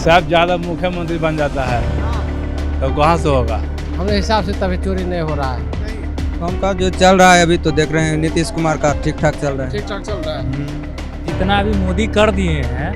सब ज्यादा मुख्यमंत्री बन जाता है तो कहाँ से होगा। हमारे हिसाब से तभी चोरी नहीं हो रहा है। काम का जो चल रहा है अभी तो देख रहे हैं नीतीश कुमार का ठीक ठाक चल रहा है। ठीक ठाक चल रहा है। जितना अभी मोदी कर दिए हैं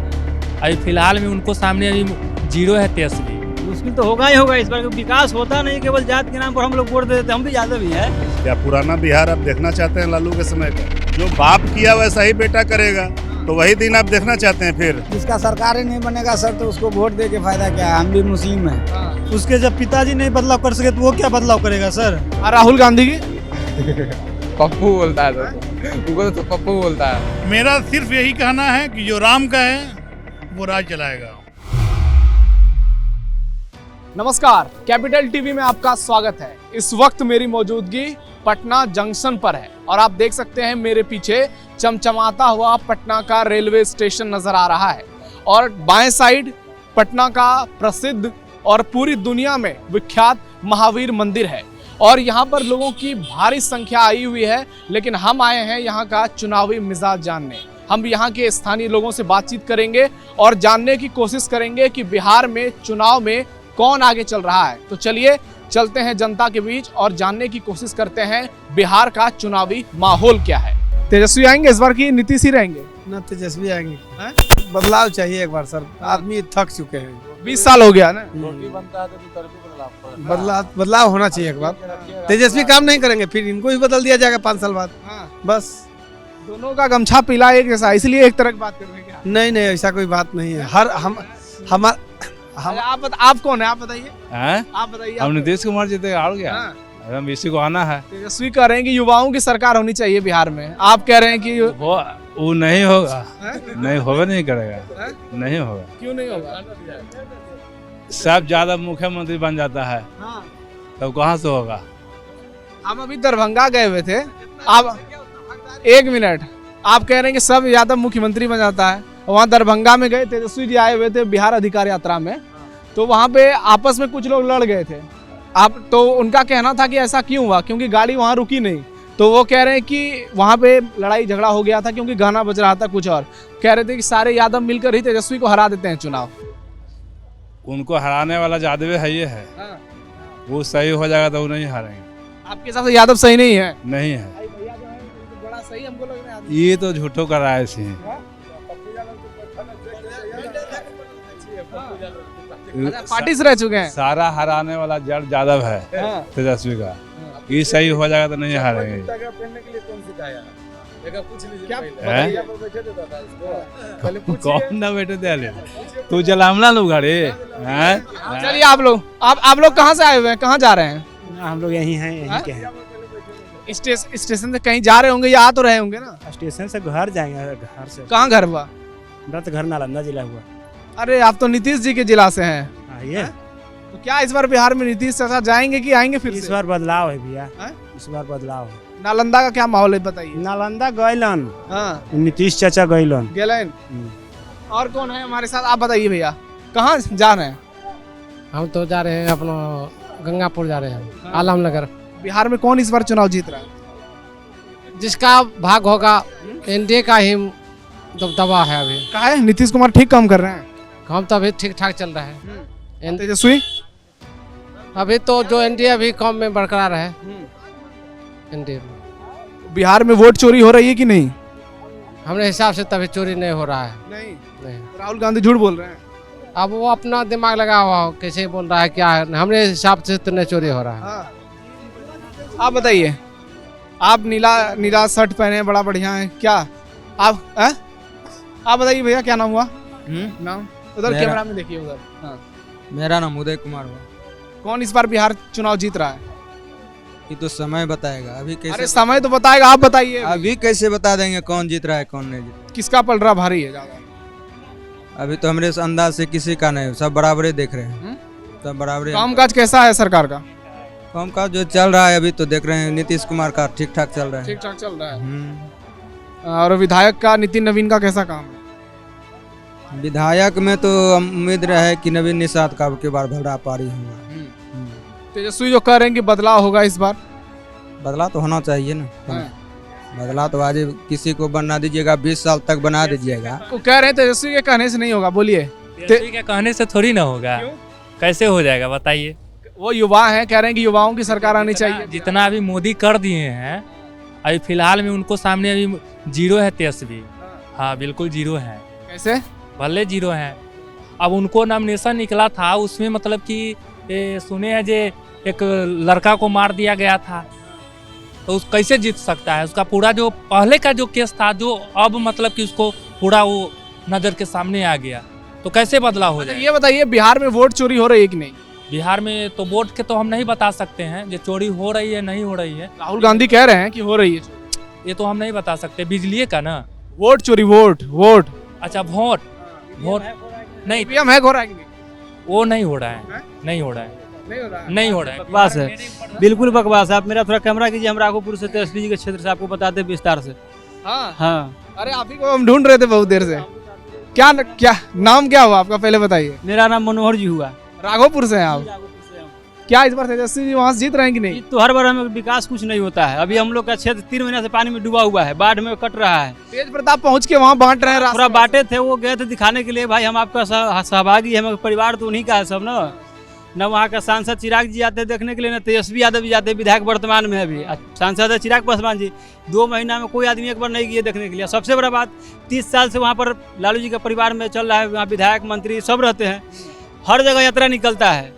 अभी फिलहाल में उनको सामने अभी जीरो है तेजस्वी। मुश्किल तो होगा ही होगा इस बार, विकास होता नहीं, केवल जात के नाम पर हम लोग वोट दे देते, हम भी यादव ही है। क्या पुराना बिहार आप देखना चाहते हैं लालू के समय का? जो बाप किया वैसा ही बेटा करेगा, तो वही दिन आप देखना चाहते हैं फिर? जिसका सरकार ही नहीं बनेगा सर तो उसको वोट दे के फायदा क्या है? हम भी मुस्लिम हैं। उसके जब पिताजी नहीं बदलाव कर सके तो वो क्या बदलाव करेगा सर? राहुल गांधी की पप्पू बोलता है उनको तो पप्पू बोलता है। मेरा सिर्फ यही कहना है कि जो राम का है वो राज चलाएगा। नमस्कार, कैपिटल टीवी में आपका स्वागत है। इस वक्त मेरी मौजूदगी पटना जंक्शन पर है और आप देख सकते हैं मेरे पीछे चमचमाता हुआ पटना का रेलवे स्टेशन नजर आ रहा है और बाएं साइड पटना का प्रसिद्ध और पूरी दुनिया में विख्यात महावीर मंदिर है और यहाँ पर लोगों की भारी संख्या आई हुई है। लेकिन हम आए हैं यहाँ का चुनावी मिजाज जानने। हम यहाँ के स्थानीय लोगों से बातचीत करेंगे और जानने की कोशिश करेंगे कि बिहार में चुनाव में कौन आगे चल रहा है। तो चलिए चलते हैं जनता के बीच और जानने की कोशिश करते हैं बिहार का चुनावी माहौल क्या है। तेजस्वी आएंगे इस बार की नीतीश ही रहेंगे? ना तेजस्वी आएंगे, बदलाव चाहिए एक बार सर। आदमी थक चुके हैं, 20 साल हो गया ना। बदलाव होना चाहिए एक बार। तेजस्वी काम नहीं करेंगे फिर इनको भी बदल दिया जाएगा 5 साल बाद। बस दोनों का गमछा पीला एक जैसा, इसलिए एक तरह की बात कर रहे हैं क्या? नहीं नहीं ऐसा कोई बात नहीं है। आप कौन है, आप बताइए। आप बताइए। हम नीतीश कुमार जीतेगा और क्या। हम इसी को आना है। तेजस्वी कह रहे हैं कि युवाओं की सरकार होनी चाहिए बिहार में, आप कह रहे हैं कि वो नहीं होगा। नहीं होगा, नहीं करेगा, नहीं होगा। क्यों नहीं होगा? सब ज्यादा मुख्यमंत्री बन जाता है तो कहाँ से होगा। हम अभी दरभंगा गए हुए थे। आप एक मिनट, आप कह रहे हैं कि सब यादव मुख्यमंत्री बन जाता है। वहाँ दरभंगा में गए, तेजस्वी जी आए हुए थे बिहार अधिकार यात्रा में, तो वहाँ पे आपस में कुछ लोग लड़ गए थे। आप तो उनका कहना था कि ऐसा क्यों हुआ, क्योंकि गाड़ी वहाँ रुकी नहीं। तो वो कह रहे हैं कि वहाँ पे लड़ाई झगड़ा हो गया था क्योंकि गाना बज रहा था कुछ और। कह रहे थे कि सारे यादव मिलकर ही तेजस्वी को हरा देते हैं चुनाव। उनको हराने वाला यादव है, ये है। वो सही हो जाएगा तो वो नहीं हारेंगे। आपके हिसाब से यादव सही नहीं है? नहीं है, बड़ा सही हमको लग रहा है। ये तो झूठों का राय से पार्टी से रह चुके हैं। सारा हराने वाला जड़ यादव है तेजस्वी का। ये सही हो जाएगा तो नहीं हारेंगे। कौन ना बैठे थे तू जलामला लोग अरे। चलिए आप लोग कहाँ से आए हुए हैं, कहाँ जा रहे हैं? हम लोग यहीं हैं, यहीं के हैं। स्टेशन से कहीं जा रहे होंगे या आ तो रहे होंगे ना? स्टेशन से घर जाएंगे। घर से कहाँ घर हुआ? मेरा तो घर नालंदा जिला हुआ। अरे आप तो नीतीश जी के जिला से हैं। आइए। तो क्या इस बार बिहार में नीतीश चाचा जाएंगे कि आएंगे फिर इस से? बार बदलाव है भैया, इस बार बदलाव है। नालंदा का क्या माहौल है बताइए। नालंदा गैलन, हाँ नीतीश चाचा गैलन। गेलन। और कौन है हमारे साथ, आप बताइए भैया कहाँ जा रहे हैं? हम तो जा रहे हैं अपना गंगापुर जा रहे हैं, आलमनगर। बिहार में कौन इस बार चुनाव जीत रहा है? जिसका भाग होगा, एनडीए का ही दबदबा है अभी। कहा है नीतीश कुमार ठीक काम कर रहे हैं? हम तो अभी ठीक ठाक चल रहे हैं। तेजस्वी अभी तो जो एनडीए अभी कम में बरकरार है। एनडीए में बिहार में वोट चोरी हो रही है कि नहीं? हमारे हिसाब से तभी चोरी नहीं हो रहा है। नहीं। राहुल गांधी झूठ बोल रहे हैं। अब वो अपना दिमाग लगा हुआ हो, कैसे बोल रहा है क्या है। हमारे हिसाब से तो नहीं चोरी हो रहा है। आप बताइए, आप नीला शर्ट पहने हैं, बड़ा बढ़िया है क्या आप बताइए भैया क्या नाम हुआ? नाम उधर कैमरा में देखिए उधर। हाँ। मेरा नाम उदय कुमार हुआ। कौन इस बार बिहार चुनाव जीत रहा है? ये तो समय बताएगा। अभी कैसे? अरे समय तो बताएगा, आप बताइए। अभी कैसे बता देंगे कौन जीत रहा है कौन नहीं जीत? किसका पलड़ा भारी है ज्यादा? अभी तो हमारे अंदाज से किसी का नहीं, सब बराबरी देख रहे हैं। सब बराबरी। कामकाज कैसा है सरकार का? काम का जो चल रहा है अभी तो देख रहे हैं नीतीश कुमार का ठीक ठाक चल रहा है। ठीक ठाक चल रहा है। और विधायक का नितिन नवीन का कैसा काम है? विधायक में तो उम्मीद रहे कि नवीन निषाद का के बार भरा पारी होगा। तेजस्वी जो कह रहे हैं कि बदलाव होगा इस बार, बदलाव तो होना चाहिए ना। बदलाव तो आज किसी को बना दीजिएगा, 20 साल तक बना दीजिएगा। वो कह रहे हैं तेजस्वी के कहने से नहीं होगा, बोलिए। तेजस्वी के कहने से थोड़ी ना होगा। कैसे हो जाएगा बताइए। वो युवा हैं, कह रहे हैं कि युवाओं की सरकार आनी चाहिए। जितना अभी मोदी कर दिए हैं, अभी फिलहाल में उनको सामने अभी जीरो है तेजस्वी। हाँ बिल्कुल जीरो है। कैसे? भले जीरो है। अब उनको नॉमिनेशन निकला था, उसमें मतलब कि सुने हैं जे एक लड़का को मार दिया गया था, तो उस कैसे जीत सकता है? उसका पूरा जो पहले का जो केस था, जो अब मतलब कि उसको पूरा वो नजर के सामने आ गया, तो कैसे बदलाव हो जाए? ये बताइए, बिहार में वोट चोरी हो रही है कि नहीं? बिहार में तो वोट के तो हम नहीं बता सकते हैं, जो चोरी हो रही है नहीं हो रही है। राहुल गांधी कह रहे हैं कि हो रही है। ये तो हम नहीं बता सकते। बिजली का ना वोट चोरी, वोट अच्छा वोट नहीं, ईवीएम हैक हो रहा है कि नहीं? वो नहीं हो रहा है, नहीं हो रहा है, नहीं हो रहा है। बकवास है, बिल्कुल बकवास है। आप मेरा थोड़ा कैमरा कीजिए, हम राघोपुर से तेजस्वी जी के क्षेत्र से आपको बताते हैं विस्तार से। हाँ, अरे आप ही को हम ढूंढ रहे थे बहुत देर से। क्या नाम क्या हुआ आपका, पहले बताइए। मेरा नाम मनोहर जी हुआ। राघोपुर से हैं आप? क्या इस बार तेजस्वी जी वहाँ से जीत रहे हैं कि नहीं? तो हर बार हमें विकास कुछ नहीं होता है। अभी हम लोग का क्षेत्र 3 महीने से पानी में डूबा हुआ है, बाढ़ में कट रहा है। तेज प्रताप पहुँच के वहाँ बांट रहे हैं। पूरा बांटे थे, वो गए थे दिखाने के लिए, भाई हम आपका सहभागी है, हमारा परिवार तो उन्हीं का है सब ना। न वहाँ का सांसद चिराग जी आते देखने के लिए, न तेजस्वी यादव जी जाते, विधायक वर्तमान में अभी सांसद है चिराग पासवान जी। 2 महीना में कोई आदमी एक बार नहीं गए देखने के लिए। सबसे बड़ा बात, 30 साल से वहाँ पर लालू जी का परिवार में चल रहा है, वहाँ विधायक मंत्री सब रहते हैं, हर जगह यात्रा निकलता है,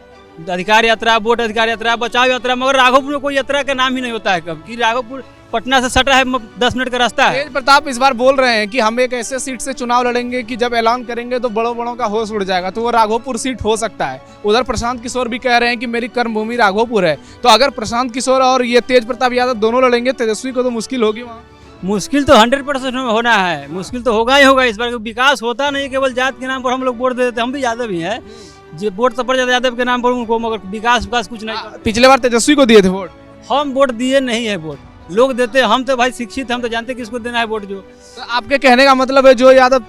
अधिकार यात्रा, वोट अधिकार यात्रा, बचाव यात्रा, मगर राघोपुर में कोई यात्रा का नाम ही नहीं होता है कब कि राघोपुर पटना से सटा है, 10 मिनट का रास्ता है। तेज प्रताप इस बार बोल रहे हैं कि हम एक ऐसे सीट से चुनाव लड़ेंगे कि जब ऐलान करेंगे तो बड़ों का होश उड़ जाएगा, तो वो राघोपुर सीट हो सकता है। उधर प्रशांत किशोर भी कह रहे हैं कि मेरी कर्मभूमि राघोपुर है। तो अगर प्रशांत किशोर और ये तेज प्रताप यादव दोनों लड़ेंगे, तेजस्वी को तो मुश्किल होगी वहाँ। मुश्किल तो 100% होना है, मुश्किल तो होगा ही होगा इस बार। विकास होता नहीं, केवल जात के नाम पर हम लोग वोट दे देते। हम भी यादव ही हैं, जो वोट तो पड़ जाता यादव के नाम पर उनको, मगर विकास कुछ नहीं। पिछले बार तेजस्वी को दिए थे वोट? हम वोट दिए नहीं है, वोट लोग देते हैं। हम तो भाई शिक्षित, हम तो जानते किसको देना है वोट। जो तो आपके कहने का मतलब है जो यादव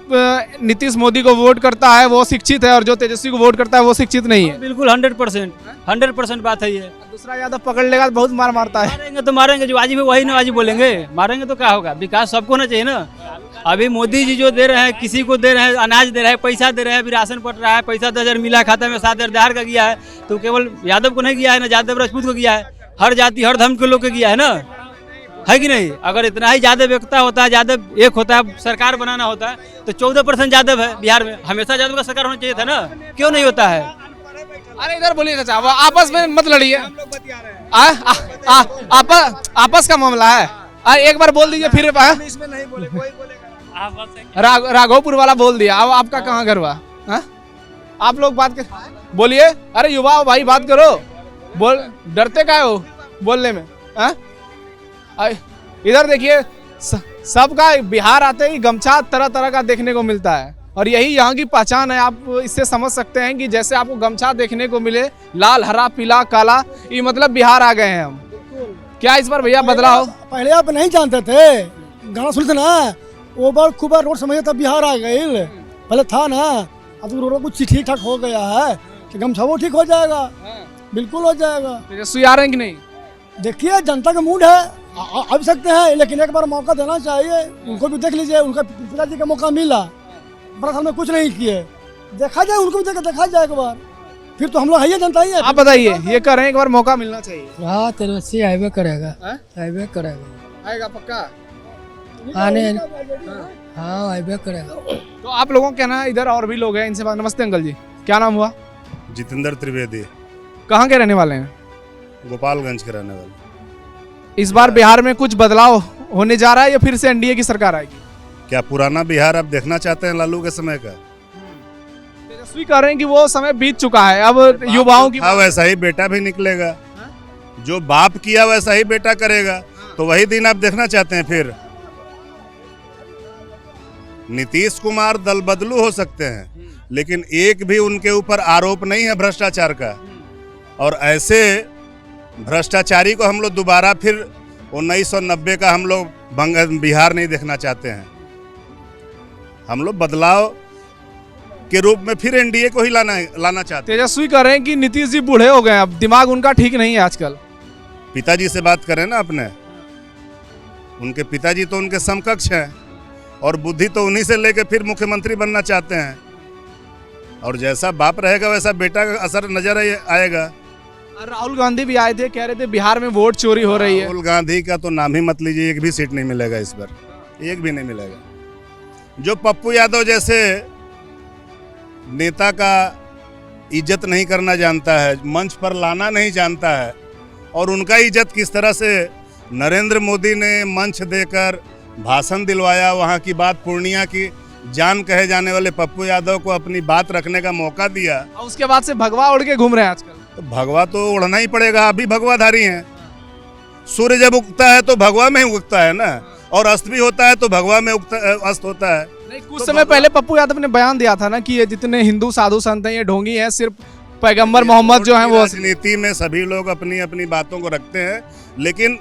नीतीश मोदी को वोट करता है वो शिक्षित है, और जो तेजस्वी को वोट करता है वो शिक्षित नहीं है? बिल्कुल 100% बात है ये। दूसरा यादव पकड़ लेगा तो बहुत मार मारता है। मारेंगे तो मारेंगे, जो वाजिब है वही ना वाजिब बोलेंगे। मारेंगे तो क्या होगा? विकास सबको होना चाहिए ना। अभी मोदी जी जो दे रहे हैं, किसी को दे रहे हैं, अनाज दे रहे हैं, पैसा दे रहे हैं, अभी राशन पट रहा है, पैसा 10,000 मिला खाता में, 7,000 बिहार का गया है, तो केवल यादव को नहीं गया है ना, यादव राजपूत को गया है, हर जाति हर धर्म के लोग को गया है ना, है कि नहीं? अगर इतना ही यादव एकता होता है, यादव एक होता है, सरकार बनाना होता है, तो 14% यादव है बिहार में। हमेशा यादव का सरकार होना चाहिए था ना, क्यों नहीं होता है? अरे इधर बोलिए चाचा, आपस में मत लड़िए। आपस का मामला है। एक बार बोल दीजिए फिर। राघोपुर वाला बोल दिया। अब आपका कहाँ घर हुआ? आप लोग बात कर, बोलिए। अरे युवा भाई बात करो, बोल, डरते क्या हो बोलने में? इधर देखिए, सबका बिहार आते ही गमछा तरह तरह का देखने को मिलता है, और यही यहाँ की पहचान है। आप इससे समझ सकते हैं कि जैसे आपको गमछा देखने को मिले, लाल हरा पीला काला, ये मतलब बिहार आ गए हैं हम। क्या इस बार भैया बदलाव? पहले आप नहीं जानते थे, गाना सुनते ना, वो बार खूब रोड समझे तब बिहार आ गए। पहले था ना, अब रोड कुछ ठीक ठाक हो गया है कि गमछा वो ठीक हो जाएगा, बिल्कुल हो जाएगा। तेजस्वी आ रहे हैं कि नहीं? देखिए जनता का मूड है, आ भी सकते हैं, लेकिन एक बार मौका देना चाहिए उनको भी। देख लीजिए, उनका पिताजी का मौका मिला, बड़ा हमने कुछ नहीं किए, देखा जाए, उनको भी देखा जाए एक बार, फिर तो हम लोग है जनता ही है। आप बताइए, ये कर रहे हैं एक बार मौका मिलना चाहिए। हाँ तेजस्वी आएगा करेगा, आएगा करेगा, आएगा पक्का आने। हाँ आएगा करेगा। तो आप लोगों का कहना, इधर और भी लोग हैं, इनसे बात। नमस्ते अंकल जी, क्या नाम हुआ? जितेंद्र त्रिवेदी, कहाँ के रहने वाले हैं? गोपालगंज के रहने वाले। इस बार बिहार में कुछ बदलाव होने जा रहा है या फिर से एनडीए की सरकार आएगी? क्या पुराना बिहार आप देखना चाहते हैं लालू के समय का? तेजस्वी कह रहे हैं कि वो समय बीत चुका है, अब युवाओं की। वैसा ही बेटा भी निकलेगा, जो बाप किया वैसा ही बेटा करेगा, तो वही दिन आप देखना चाहते हैं फिर? नीतीश कुमार दल बदलू हो सकते हैं, लेकिन एक भी उनके ऊपर आरोप नहीं है भ्रष्टाचार का, और ऐसे भ्रष्टाचारी को हम लोग दोबारा फिर 1990 का हम लोग बिहार नहीं देखना चाहते हैं। हम लोग बदलाव के रूप में फिर एनडीए को ही लाना चाहते हैं। तेजस्वी कह रहे हैं कि नीतीश जी बूढ़े हो गए, अब दिमाग उनका ठीक नहीं है आजकल। पिताजी से बात करें ना अपने, उनके पिताजी तो उनके समकक्ष हैं, और बुद्धि तो उन्हीं से लेके फिर मुख्यमंत्री बनना चाहते हैं। और जैसा बाप रहेगा वैसा बेटा का असर नजर आएगा। और राहुल गांधी भी आए थे, कह रहे थे बिहार में वोट चोरी हो रही है। राहुल गांधी का तो नाम ही मत लीजिए, एक भी सीट नहीं मिलेगा इस बार, एक भी नहीं मिलेगा। जो पप्पू यादव जैसे नेता का इज्जत नहीं करना जानता है, मंच पर लाना नहीं जानता है, और उनका इज्जत किस तरह से नरेंद्र मोदी ने मंच देकर भाषण दिलवाया, वहाँ की बात, पूर्णिया की जान कहे जाने वाले पप्पू यादव को अपनी बात रखने का मौका दिया। और उसके बाद से भगवा उड़ के घूम रहे हैं आजकल। तो भगवा तो उड़ना ही पड़ेगा, अभी भगवाधारी हैं। सूर्य जब उगता है तो भगवा में ही उगता है ना, और अस्त भी होता है तो भगवा में अस्त होता है। नहीं, कुछ समय पहले पप्पू यादव ने बयान दिया था ना कि ये जितने हिंदू साधु संत हैं ये ढोंगी हैं, सिर्फ पैगंबर मोहम्मद जो हैं वो। राजनीति में सभी लोग अपनी अपनी बातों को रखते हैं, लेकिन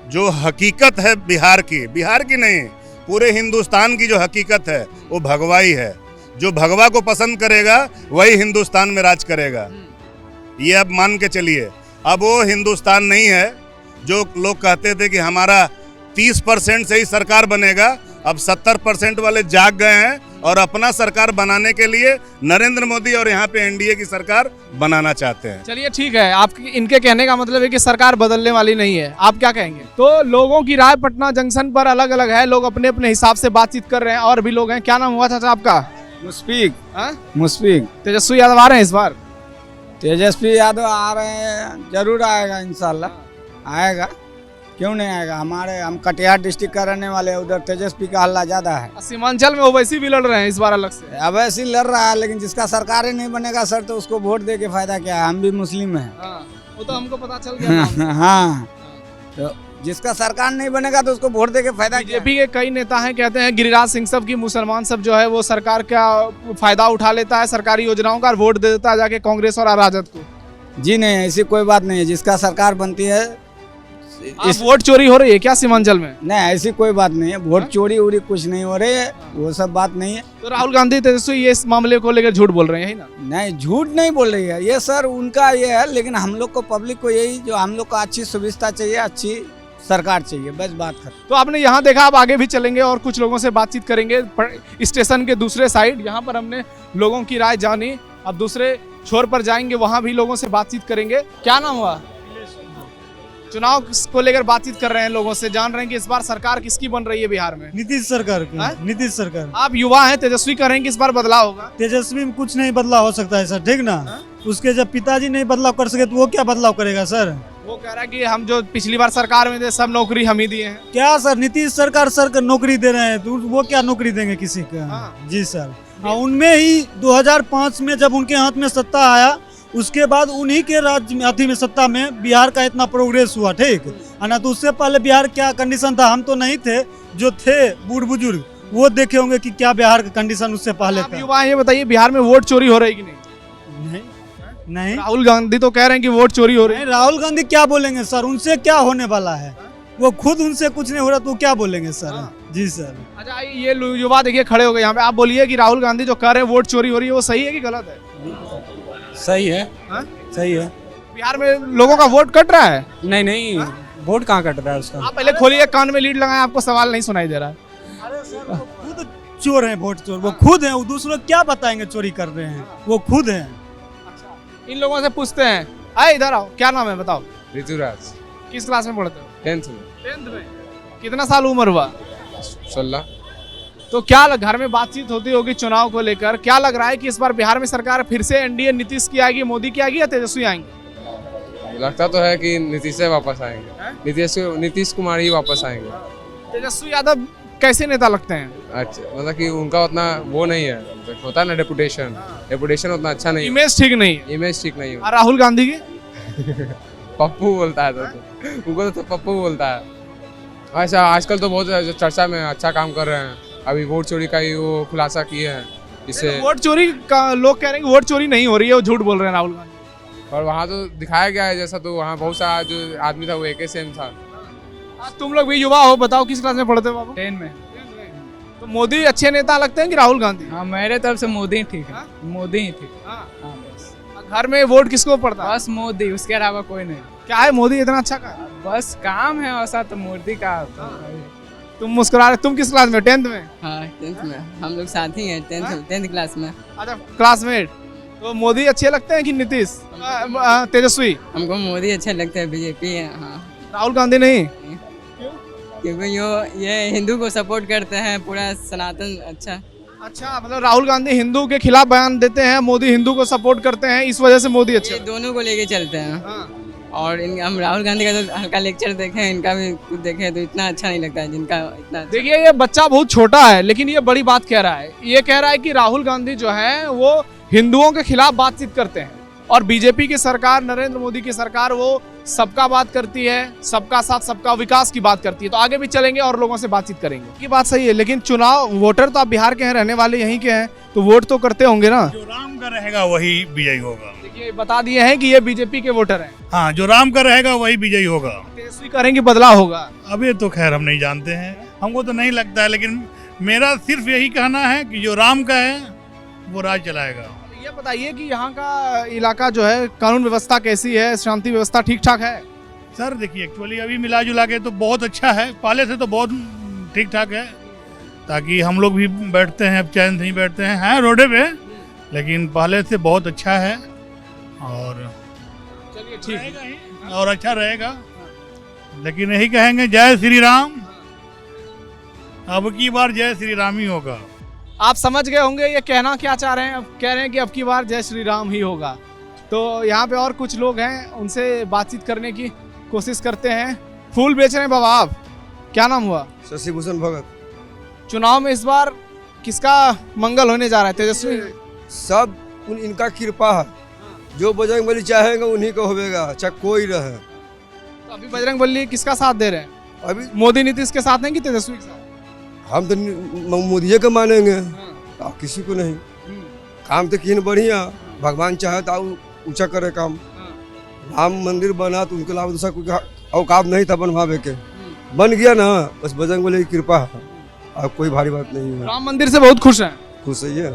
जो हकीकत है बिहार की नहीं, पूरे हिंदुस्तान की जो हकीकत है वो भगवाई है। जो भगवा को पसंद करेगा वही हिंदुस्तान में राज करेगा, ये अब मान के चलिए। अब वो हिंदुस्तान नहीं है जो लोग कहते थे कि हमारा 30% से ही सरकार बनेगा, अब 70% वाले जाग गए हैं और अपना सरकार बनाने के लिए नरेंद्र मोदी और यहाँ पे एनडीए की सरकार बनाना चाहते हैं। चलिए ठीक है, आप इनके कहने का मतलब है कि सरकार बदलने वाली नहीं है, आप क्या कहेंगे? तो लोगों की राय पटना जंक्शन पर अलग अलग है, लोग अपने अपने हिसाब से बातचीत कर रहे हैं, और भी लोग हैं। क्या नाम हुआ था आपका? मुशफिक। तेजस्वी यादव आ रहे हैं इस बार? तेजस्वी यादव आ रहे हैं, जरूर आएगा, इंशाल्लाह आएगा, क्यों नहीं आएगा। हम कटिहार डिस्ट्रिक्ट का रहने वाले हैं, उधर तेजस्वी का हल्ला ज्यादा है। सीमांचल में ओवैसी भी लड़ रहे हैं इस बार अलग से। अवैसी लड़ रहा है, लेकिन जिसका सरकार ही नहीं बनेगा सर, तो उसको वोट दे के फायदा क्या है। हम भी मुस्लिम हैं। वो तो हमको पता चल गया। हाँ, तो जिसका सरकार नहीं बनेगा तो उसको वोट दे के फायदा क्या है। बीजेपी के कई नेता हैं, कहते हैं गिरिराज सिंह सब की मुसलमान सब जो है वो सरकार का फायदा उठा लेता है, सरकारी योजनाओं का, वोट दे देता है जाके कांग्रेस और राजद को। जी नहीं, ऐसी कोई बात नहीं है। जिसका सरकार बनती है इस वोट चोरी हो रही है क्या सीमांचल में? नहीं, ऐसी कोई बात नहीं है, वोट चोरी उड़ी कुछ नहीं हो रही है, वो सब बात नहीं है। तो राहुल गांधी तेजस्वी ये इस मामले को लेकर झूठ बोल रहे हैं, यही ना? नहीं, झूठ नहीं बोल रही है ये सर, उनका ये है, लेकिन हम लोग को, पब्लिक को यही, जो हम लोग को अच्छी सुविधा चाहिए, अच्छी सरकार चाहिए, बस बात खत्म। तो आपने यहाँ देखा, आप आगे भी चलेंगे और कुछ लोगों से बातचीत करेंगे स्टेशन के दूसरे साइड। यहाँ पर हमने लोगों की राय जानी, अब दूसरे छोर पर जाएंगे, वहाँ भी लोगों से बातचीत करेंगे। क्या नाम हुआ? चुनाव को लेकर बातचीत कर रहे हैं, लोगों से जान रहे हैं कि इस बार सरकार किसकी बन रही है बिहार में? नीतीश सरकार की। नीतीश सरकार। आप युवा हैं, तेजस्वी कह रहे हैं कि इस बार बदलाव होगा। तेजस्वी में कुछ नहीं बदलाव हो सकता है सर, ठीक ना? उसके जब पिताजी नहीं बदलाव कर सके तो वो क्या बदलाव करेगा सर? वो कह रहा है कि हम जो पिछली बार सरकार में थे सब नौकरी हम ही दिए हैं। क्या सर, नीतीश सरकार सर नौकरी दे रहे हैं, तो वो क्या नौकरी देंगे किसी का? जी सर। उनमें ही 2005 में जब उनके हाथ में सत्ता आया, उसके बाद उन्हीं के राज्य में, अथी में, सत्ता में बिहार का इतना प्रोग्रेस हुआ, ठीक है ना? तो उससे पहले बिहार क्या कंडीशन था, हम तो नहीं थे, जो थे बूढ़ बुजुर्ग वो देखे होंगे कि क्या बिहार का कंडीशन उससे पहले था। युवा ये बताइए, बिहार में वोट चोरी हो रही कि नहीं? नहीं। राहुल गांधी तो कह रहे हैं कि वोट चोरी हो रही है। राहुल गांधी क्या बोलेंगे सर, उनसे क्या होने वाला है? वो खुद उनसे कुछ नहीं हो रहा तो क्या बोलेंगे सर? जी सर। अच्छा, ये युवा देखिए खड़े हो गए यहाँ पे, आप बोलिए कि राहुल गांधी जो कह रहे हैं वोट चोरी हो रही है, वो सही है कि गलत है? सही है। सही है। बिहार में लोगों का वोट कट रहा है? नहीं, वोट कहाँ कट रहा है उसका? आप पहले खोलिए, कान में लीड लगाएं, आपको सवाल नहीं सुनाई दे रहा है। खुद चोर हैं, वोट चोर वो खुद हैं, वो दूसरों क्या बताएंगे चोरी कर रहे हैं, वो खुद हैं। इन लोगों से पूछते हैं, आए इधर आओ, क्या नाम है बताओ? ऋतुराज। किस क्लास में पढ़ते हो? 10th में। 10th में। कितना साल उम्र हुआ? 16। तो क्या घर में बातचीत होती होगी चुनाव को लेकर, क्या लग रहा है कि इस बार बिहार में सरकार फिर से एनडीए नीतीश की आएगी, मोदी की आएगी, या तेजस्वी आएंगे? लगता तो है कि नीतीश से वापस आएंगे, नीतीश कुमार ही वापस आएंगे। तेजस्वी यादव कैसे नेता लगते हैं? अच्छा, मतलब कि उनका उतना वो नहीं है, होता है ना रेपुटेशन उतना अच्छा नहीं, इमेज ठीक नहीं है। इमेज ठीक नहीं है। और राहुल गांधी की? पप्पू बोलता है तो उनको तो पप्पू बोलता है। अच्छा, आजकल तो बहुत चर्चा में अच्छा काम कर रहे हैं, अभी वोट चोरी का ही वो खुलासा किए हैं, इससे वोट चोरी का लोग कह रहे हैं कि वोट चोरी नहीं हो रही है, वो झूठ बोल रहे हैं राहुल गांधी। और वहाँ तो दिखाया गया है जैसा, तो वहाँ बहुत सारा जो आदमी था वो एक सेम था। तुम लोग भी युवा हो, बताओ किस क्लास में पढ़ते हो बाबू? 10 में। तो मोदी अच्छे नेता लगते हैं कि राहुल गांधी? हाँ, मेरे तरफ से मोदी ही ठीक है। मोदी ही ठीक। हाँ, बस। घर में वोट किसको पड़ता है? बस मोदी, उसके अलावा कोई नहीं। क्या है मोदी इतना अच्छा का? बस काम है ऐसा, तो मोदी का तुम मुस्कुरा रहे, तुम किस क्लास में? 10th में? हाँ 10th में, हम लोग साथ ही हैं 10th क्लास में। अच्छा, क्लासमेट। तो मोदी अच्छे लगते हैं कि नीतीश, तेजस्वी? हमको मोदी अच्छे लगते हैं, बीजेपी है। हाँ, राहुल गांधी नहीं? क्योंकि ये हिंदू को सपोर्ट करते हैं, पूरा सनातन। अच्छा, मतलब राहुल गांधी हिंदू के खिलाफ बयान देते हैं, मोदी हिंदू को सपोर्ट करते हैं, इस वजह से मोदी अच्छे। ये दोनों को लेके चलते हैं। हाँ। और हम राहुल गांधी का तो हल्का लेक्चर देखे, इनका भी कुछ देखे तो इतना अच्छा नहीं लगता है जिनका इतना अच्छा। देखिए, ये बच्चा बहुत छोटा है लेकिन ये बड़ी बात कह रहा है। ये कह रहा है कि राहुल गांधी जो है वो हिंदुओं के खिलाफ बातचीत करते हैं और बीजेपी की सरकार, नरेंद्र मोदी की सरकार, वो सबका बात करती है, सबका साथ सबका विकास की बात करती है। तो आगे भी चलेंगे और लोगों से बातचीत करेंगे। की बात सही है, लेकिन चुनाव, वोटर तो आप बिहार के हैं, रहने वाले यहीं के हैं, तो वोट तो करते होंगे ना? जो राम का रहेगा वही विजयी होगा। देखिए, बता दिए हैं कि ये बीजेपी के वोटर हैं। हाँ, जो राम का रहेगा वही विजयी होगा। तेजस्वी करेंगे, बदलाव होगा? अभी तो खैर हम नहीं जानते हैं, हमको तो नहीं लगता है, लेकिन मेरा सिर्फ यही कहना है कि जो राम का है वो राज चलाएगा। ये बताइए कि यहाँ का इलाका जो है, कानून व्यवस्था कैसी है, शांति व्यवस्था ठीक ठाक है? सर देखिए, एक्चुअली अभी मिला जुला के तो बहुत अच्छा है, पहले से तो बहुत ठीक ठाक है, ताकि हम लोग भी बैठते हैं, अब चैन से ही बैठते हैं रोडे पे, लेकिन पहले से बहुत अच्छा है और चलिए ठीक है, और अच्छा रहेगा। लेकिन यही कहेंगे जय श्री राम, अब की बार जय श्री राम ही होगा। आप समझ गए होंगे ये कहना क्या चाह रहे हैं। अब कह रहे हैं कि अब की बार जय श्री राम ही होगा। तो यहाँ पे और कुछ लोग हैं, उनसे बातचीत करने की कोशिश करते हैं। फूल बेच रहे हैं बाबा आप, क्या नाम हुआ? शशि भूषण भगत। चुनाव में इस बार किसका मंगल होने जा रहा है? तेजस्वी? सब इनका कृपा है, जो बजरंगबली चाहेगा उन्हीं का होगा, चाहे कोई रहे। तो अभी बजरंगबली किसका साथ दे रहे हैं? अभी मोदी नीतीश के साथ हैं कि तेजस्वी के साथ? हम तो मोदी को मानेंगे, किसी को नहीं। काम तो किन बढ़िया, भगवान चाहे तो ऊंचा करे काम। राम मंदिर बना तो उनके अलावा दूसरा कोई औकात नहीं था बनवावे के, बन गया ना, बस बजरंगबली की कृपा है, अब कोई भारी बात नहीं है। राम मंदिर से बहुत खुश हैं? खुश है,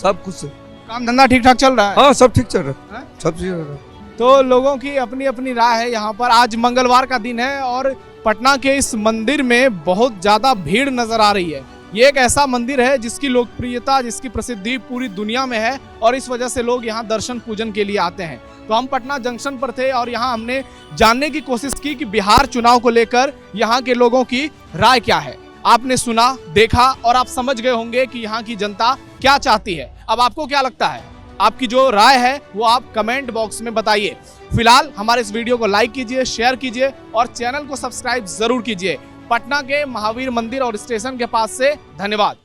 सब खुश है। काम धंधा ठीक ठाक चल रहा है? हाँ, सब ठीक चल रहा है, सब चीज हो रहा है। तो लोगों की अपनी अपनी राय है यहाँ पर। आज मंगलवार का दिन है और पटना के इस मंदिर में बहुत ज्यादा भीड़ नजर आ रही है। ये एक ऐसा मंदिर है जिसकी लोकप्रियता, जिसकी प्रसिद्धि पूरी दुनिया में है और इस वजह से लोग यहाँ दर्शन पूजन के लिए आते हैं। तो हम पटना जंक्शन पर थे और यहाँ हमने जानने की कोशिश की कि बिहार चुनाव को लेकर यहाँ के लोगों की राय क्या है। आपने सुना, देखा और आप समझ गए होंगे कि यहाँ की जनता क्या चाहती है। अब आपको क्या लगता है? आपकी जो राय है वो आप कमेंट बॉक्स में बताइए। फिलहाल हमारे इस वीडियो को लाइक कीजिए, शेयर कीजिए और चैनल को सब्सक्राइब जरूर कीजिए। पटना के महावीर मंदिर और स्टेशन के पास से धन्यवाद।